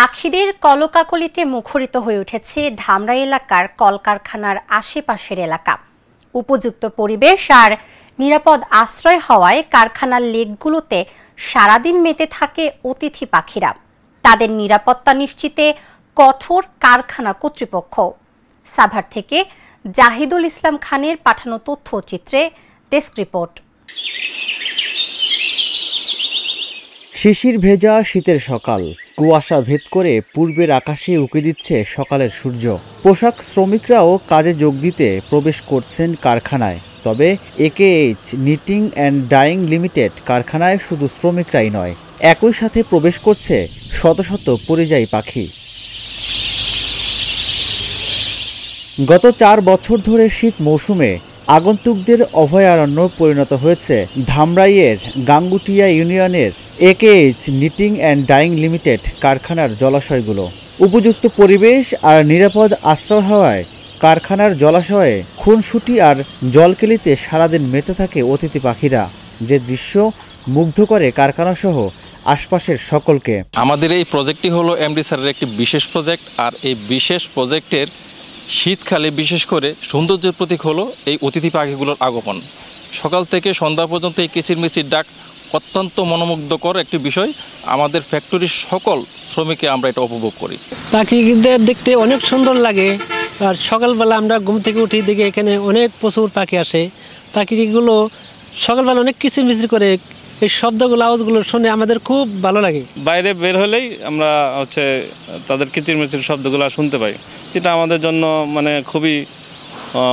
পাখিদের কলকাকলিতে মুখরিত হয়ে উঠেছে ধামরাই এলাকার কলকারখানার আশেপাশের এলাকা। উপযুক্ত পরিবেশ আর নিরাপদ আশ্রয় হওয়ায় কারখানার লেকগুলোতে সারাদিন মেতে থাকে অতিথি পাখিরা। তাদের নিরাপত্তা নিশ্চিতে কঠোর কারখানা কর্তৃপক্ষ। সাভার থেকে জাহিদুল ইসলাম খানের পাঠানো তথ্যচিত্রে ডেস্ক রিপোর্ট। শিশির ভেজা শীতের সকাল, কুয়াশা ভেদ করে পূর্বের আকাশে উঁকি দিচ্ছে সকালের সূর্য। পোশাক শ্রমিকরাও কাজে যোগ দিতে প্রবেশ করছেন কারখানায়। তবে AKH knitting and dyeing limited কারখানায় শুধু শ্রমিকরাই নয়, একই সাথে প্রবেশ করছে শত শত পরিযায়ী পাখি। গত 4 বছর ধরে শীত মৌসুমে আগন্তুকদের অভয়ারণ্য পরিণত হয়েছে ধামরাইয়ের গাঙ্গুটিয়া ইউনিয়নের AKH knitting and dyeing limited কারখানার জলাশয়গুলো। উপযুক্ত পরিবেশ আর নিরাপদ আশ্রয় হওয়ায় কারখানার জলাশয়ে খুনসুটি আর জলকেলিতে সারাদিন মেতে থাকে অতিথি পাখিরা, যে দৃশ্য মুগ্ধ করে কারখানাসহ আশপাশের সকলকে। আমাদের এই প্রজেক্টটি হলো MD স্যারের একটি বিশেষ প্রজেক্ট, আর এই বিশেষ প্রজেক্টের শীতকালে বিশেষ করে সৌন্দর্যের প্রতীক হলো এই অতিথি পাখিগুলোর আগমন। সকাল থেকে সন্ধ্যা পর্যন্ত এই কিচিরমিচির ডাক অত্যন্ত মনোমুগ্ধকর একটি বিষয়। আমাদের ফ্যাক্টরির সকল শ্রমিককে আমরা এটা উপভোগ করি। পাখিদের দেখতে অনেক সুন্দর লাগে, আর সকালবেলা আমরা ঘুম থেকে উঠি দেখি এখানে অনেক প্রচুর পাখি আসে। পাখিগুলো সকালবেলা অনেক কিচিরমিচির করে, এই শব্দগুলো আওয়াজগুলো শুনে আমাদের খুব ভালো লাগে। বাইরে বের হলেই আমরা তাদের কিচিরমিচির শব্দগুলো শুনতে পাই, যেটা আমাদের জন্য খুবই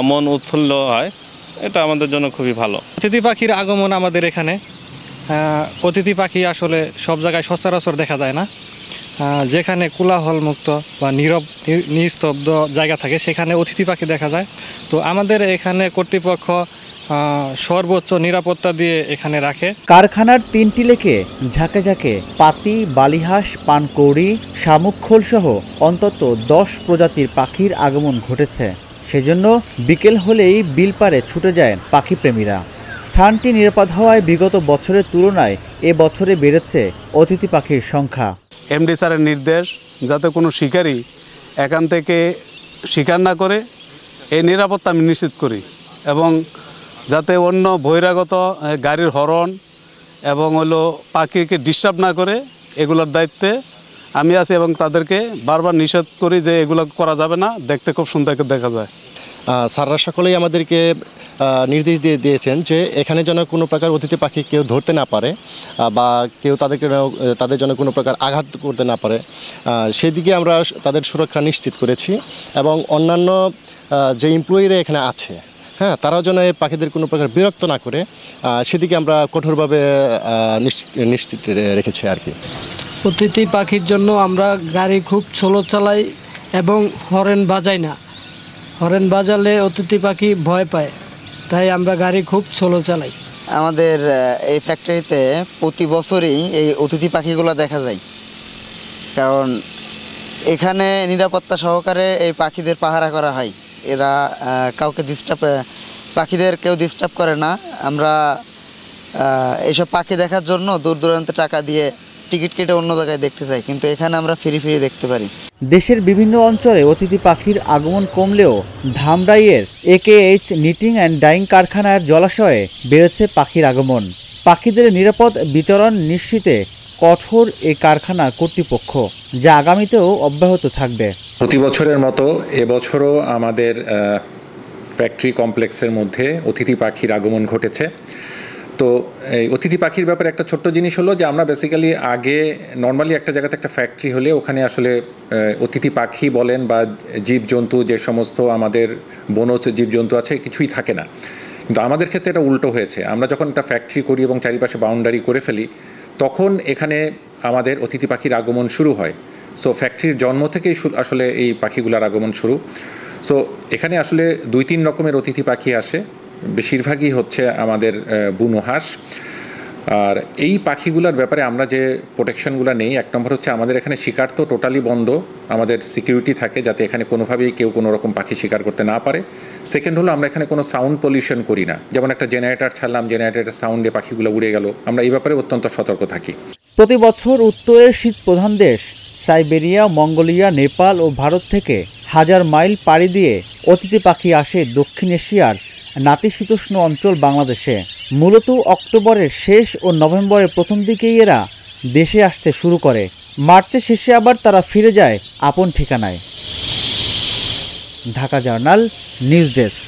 মন উৎফুল্ল হয়। এটা আমাদের জন্য খুবই ভালো। অতিথি পাখির আগমন আমাদের এখানে। অতিথি পাখি আসলে সব জায়গায় সচরাচর দেখা যায় না। যেখানে কোলাহল মুক্ত বা নীরব নিস্তব্ধ জায়গা থাকে সেখানে অতিথি পাখি দেখা যায়। তো আমাদের এখানে কর্তৃপক্ষ সর্বোচ্চ নিরাপত্তা দিয়ে এখানে রাখে। কারখানার 3টি লেকে ঝাঁকে ঝাঁকে পাতি, বালিহাঁস, পানকৌড়ি, শামুকখোল সহ অন্তত 10 প্রজাতির পাখির আগমন ঘটেছে। সেজন্য বিকেল হলেই বিল পাড়ে ছুটে যায় পাখিপ্রেমীরা। স্থানটি নিরাপদ হওয়ায় বিগত বছরের তুলনায় এ বছরে বেড়েছে অতিথি পাখির সংখ্যা। MD স্যারের নির্দেশ যাতে কোনো শিকারী এখান থেকে শিকার না করে, এই নিরাপত্তা আমি নিশ্চিত করি, এবং যাতে অন্য বহিরাগত গাড়ির হর্ন এবং পাখিকে ডিস্টার্ব না করে, এগুলোর দায়িত্বে আমি আছি এবং তাদেরকে বারবার নিষেধ করি যে এগুলো করা যাবে না। দেখতে খুব সুন্দর দেখা যায়। স্যাররা সকলেই আমাদেরকে নির্দেশ দিয়ে দিয়েছেন যে এখানে যেন কোনো প্রকার অতিথি পাখি কেউ ধরতে না পারে বা কেউ তাদের জন্য কোনো প্রকার আঘাত করতে না পারে, সেদিকে আমরা তাদের সুরক্ষা নিশ্চিত করেছি। এবং অন্যান্য যে এমপ্লয়িরা এখানে আছে, তারাও যেন এই পাখিদের কোনো প্রকার বিরক্ত না করে, সেদিকে আমরা কঠোরভাবে নিশ্চিত রেখেছি আর কি। অতিথি পাখির জন্য আমরা গাড়ি খুব স্লো চালাই এবং হর্ন বাজাই না। হর্ন বাজালে অতিথি পাখি ভয় পায়, তাই আমরা গাড়ি খুব স্লো চালাই। আমাদের এই ফ্যাক্টরিতে প্রতি বছরই এই অতিথি পাখিগুলো দেখা যায়, কারণ এখানে নিরাপত্তা সহকারে এই পাখিদের পাহারা করা হয়। এরা কাউকে পাখিদের কেউ ডিস্টার্ব করে না। আমরা এইসব পাখি দেখার জন্য দূর দূরান্তে টাকা দিয়ে টিকিট কেটে অন্য জায়গায় দেখতে চাই, কিন্তু এখানে আমরা ফ্রি দেখতে পারি। দেশের বিভিন্ন অঞ্চলে অতিথি পাখির আগমন কমলেও ধামরাইয়ের AKH নিটিং অ্যান্ড ডাইং কারখানার জলাশয়ে বেড়েছে পাখির আগমন। পাখিদের নিরাপদ বিচরণ নিশ্চিতে কঠোর এই কারখানা কর্তৃপক্ষ, যা আগামীতেও অব্যাহত থাকবে। প্রতি বছরের মতো এবছরও আমাদের ফ্যাক্টরি কমপ্লেক্সের মধ্যে অতিথি পাখির আগমন ঘটেছে। তো এই অতিথি পাখির ব্যাপারে একটা ছোট্ট জিনিস হলো যে আমরা বেসিক্যালি আগে নর্মালি একটা জায়গাতে একটা ফ্যাক্টরি হলে ওখানে আসলে অতিথি পাখি বলেন বা জীবজন্তু, যে সমস্ত আমাদের বনজ জীবজন্তু আছে, কিছুই থাকে না। কিন্তু আমাদের ক্ষেত্রে এটা উল্টো হয়েছে। আমরা যখন একটা ফ্যাক্টরি করি এবং চারিপাশে বাউন্ডারি করে ফেলি, তখন এখানে আমাদের অতিথি পাখির আগমন শুরু হয়। সো ফ্যাক্টরির জন্ম থেকেই আসলে এই পাখিগুলোর আগমন শুরু। সো এখানে আসলে 2-3 রকমের অতিথি পাখি আসে, বেশিরভাগই হচ্ছে আমাদের বুনো হাঁস। আর এই পাখিগুলোর ব্যাপারে আমরা যে প্রোটেকশনগুলো নেই, 1 নম্বর হচ্ছে আমাদের এখানে শিকার তো টোটালি বন্ধ, আমাদের সিকিউরিটি থাকে যাতে এখানে কোনোভাবেই কেউ কোনো রকম পাখি শিকার করতে না পারে। সেকেন্ড হলো আমরা এখানে কোনো সাউন্ড পলিউশন করি না, যেমন একটা জেনারেটর ছাড়লাম, জেনারেটরের সাউন্ডে পাখিগুলো উড়ে গেল, আমরা এই ব্যাপারে অত্যন্ত সতর্ক থাকি। প্রতি বছর উত্তরের শীত প্রধান দেশ সাইবেরিয়া, মঙ্গোলিয়া, নেপাল ও ভারত থেকে হাজার মাইল পাড়ি দিয়ে অতিথি পাখি আসে দক্ষিণ এশিয়ার নাতিশীতোষ্ণ অঞ্চল বাংলাদেশে। মূলত অক্টোবরের শেষ ও নভেম্বরের প্রথম দিকেই এরা দেশে আসতে শুরু করে। মার্চের শেষে আবার তারা ফিরে যায় আপন ঠিকানায়। Dhaka journal, news desk.